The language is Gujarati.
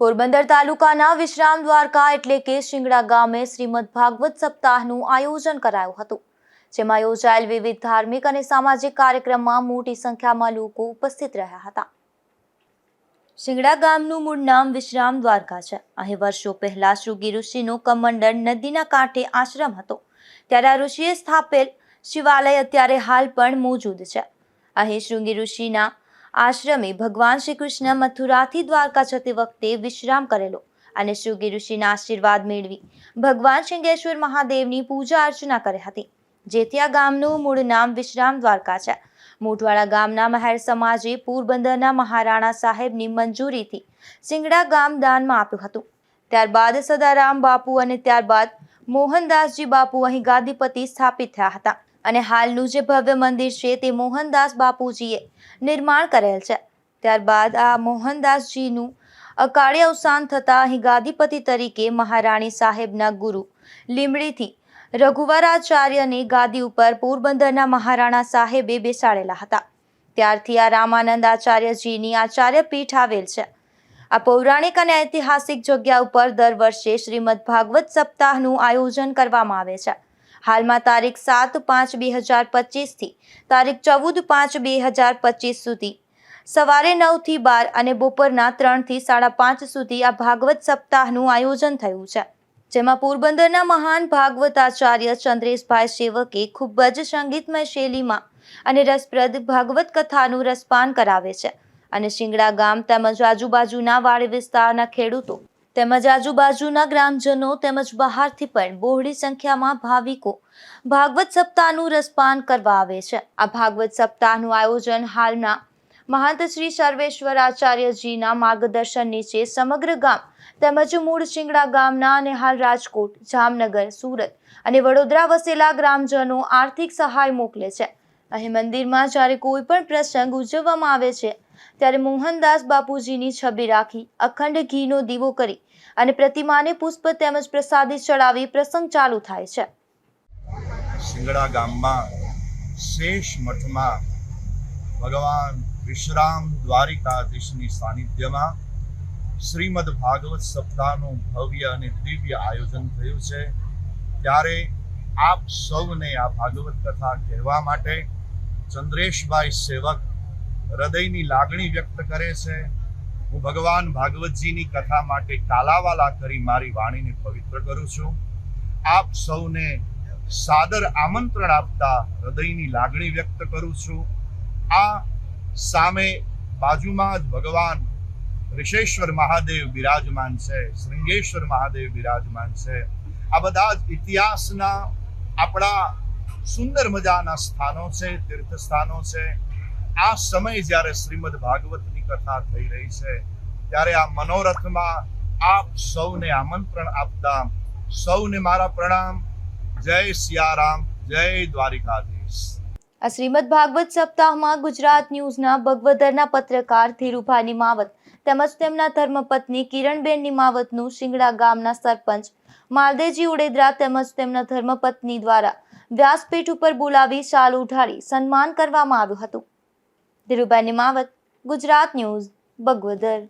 પોરબંદર તાલુકાના વિશ્રામ દ્વારકા એટલે કે શિંગડા ગામે શ્રીમદ ભાગવત સપ્તાહનું આયોજન કરાયું હતું, જેમાં યોજાયેલ વિવિધ ધાર્મિક અને સામાજિક કાર્યક્રમમાં મોટી સંખ્યામાં લોકો ઉપસ્થિત રહ્યા હતા। શિંગડા ગામનું મૂળ નામ વિશ્રામ દ્વારકા છે। અહીં વર્ષો પહેલા શૃંગી ઋષિનો કમંડળ નદીના કાંઠે આશ્રમ હતો, ત્યારે આ ઋષિએ સ્થાપેલ શિવાલય અત્યારે હાલ પણ મોજૂદ છે। અહીં શૃંગી ઋષિના આશ્રમે ભગવાન શ્રી કૃષ્ણ મથુરાથી દ્વારકા જતી વખતે વિશ્રામ કરેલો અને શૃંગી ઋષિના આશીર્વાદ મેળવી ભગવાન શિંગેશ્વર મહાદેવની પૂજા અર્ચના કરી હતી, જેથી આ ગામનું મૂળ નામ વિશ્રામ દ્વારકા છે। મોટવાડા ગામના મહેર સમાજે પોરબંદરના મહારાણા સાહેબની મંજૂરીથી શિંગડા ગામ દાનમાં આપ્યું હતું। ત્યારબાદ સદારામ બાપુ અને ત્યારબાદ મોહનદાસજી બાપુ અહીં ગાદીપતિ સ્થાપિત થયા હતા અને હાલનું જે ભવ્ય મંદિર છે તે મોહનદાસ બાપુજીએ નિર્માણ કરેલ છે। ત્યારબાદ આ મોહનદાસજીનું અકાળે અવસાન થતાં અહીં ગાદીપતિ તરીકે મહારાણી સાહેબના ગુરુ લીમડીથી રઘુવરાચાર્યને ગાદી ઉપર પોરબંદરના મહારાણા સાહેબે બેસાડેલા હતા। ત્યારથી આ રામાનંદ આચાર્યજીની આચાર્ય પીઠ આવેલ છે। આ પૌરાણિક અને ઐતિહાસિક જગ્યા ઉપર દર વર્ષે શ્રીમદ ભાગવત સપ્તાહનું આયોજન કરવામાં આવે છે। હાલમાં તારીખ 7/5/2025 થી તારીખ 14/5/2025 સુધી સવારે 9 થી 12 અને બપોરના 3 થી 5:30 સુધી આ ભાગવત સપ્તાહનું આયોજન થયું છે, જેમાં પોરબંદરના મહાન ભાગવતાચાર્ય ચંદ્રેશભાઈ સેવકે ખૂબ જ સંગીતમય શૈલીમાં અને રસપ્રદ ભાગવત કથાનું રસપાન કરાવે છે અને શિંગડા ગામ તેમજ આજુબાજુના વાડી વિસ્તારના ખેડૂતો તેમજ આજુબાજુના ગ્રામજનો તેમજ બહારથી પણ બહોળી સંખ્યામાં ભાવિકો ભાગવત સપ્તાહનું રસપાન કરવા આવે છે। આ ભાગવત સપ્તાહનું આયોજન હાલના મહંત શ્રી સર્વેશ્વર આચાર્યજીના માર્ગદર્શન નીચે સમગ્ર ગામ તેમજ મૂળ શિંગડા ગામના અને હાલ રાજકોટ, જામનગર, સુરત અને વડોદરા વસેલા ગ્રામજનો આર્થિક સહાય મોકલે છે। અહીં મંદિરમાં જ્યારે કોઈ પણ પ્રસંગ ઉજવવામાં આવે છે ત્યારે મોહનદાસ બાપુજીની છબી રાખી અખંડ ઘીનો દીવો કરી અને પ્રતિમાને પુષ્પ તેમજ પ્રસાદી ચડાવી પ્રસંગ ચાલુ થાય છે। શિંગડા ગામમાં શેષ મઠમાં ભગવાન વિશ્રામ દ્વારિકાધીશની સાનિધ્યમાં શ્રીમદ ભાગવત સપ્તાહનું ભવ્ય અને દિવ્ય આયોજન થયું છે। ત્યારે આપ સૌને આ ભાગવત કથા કહેવા માટે ચંદ્રેશભાઈ સેવક હૃદયની લાગણી વ્યક્ત કરે છે। હું ભગવાન ભાગવતજીની કથા માટે કાલાવાલા કરી મારી વાણીને પવિત્ર કરું છું। આપ સૌને સાદર આમંત્રણ આપતા હૃદયની લાગણી વ્યક્ત કરું છું। આ સામે બાજુમાં જ ભગવાન ઋષેશ્વર મહાદેવ બિરાજમાન છે, શૃંગેશ્વર મહાદેવ બિરાજમાન છે। આ બધા જ ઇતિહાસના આપણા સુંદર મજાના સ્થાનો છે, તીર્થ સ્થાનો છે। આ સમય જ્યારે શ્રીમદ ભાગવતની કથા થઈ રહી છે ત્યારે આ મનોરથમાં આપ સૌને આમંત્રણ આપતા સૌને મારા પ્રણામ। જય સિયારામ, જય દ્વારિકાધીશ। આ શ્રીમદ ભાગવત સપ્તાહમાં ગુજરાત ન્યૂઝના બગવદરના પત્રકાર ધીરુભાઈ નિમાવત તેમજ તેમના ધર્મપત્ની કિરણબેન નિમાવતનું શિંગડા ગામના સરપંચ માલદેવજી ઉડેદરા તેમજ તેમના ધર્મપત્ની દ્વારા વ્યાસપીઠ ઉપર બોલાવી શાલ ઉઢાડી સન્માન કરવામાં આવ્યું હતું। ધીરુભાઈ નિમાવત, ગુજરાત ન્યૂઝ, બગવદર।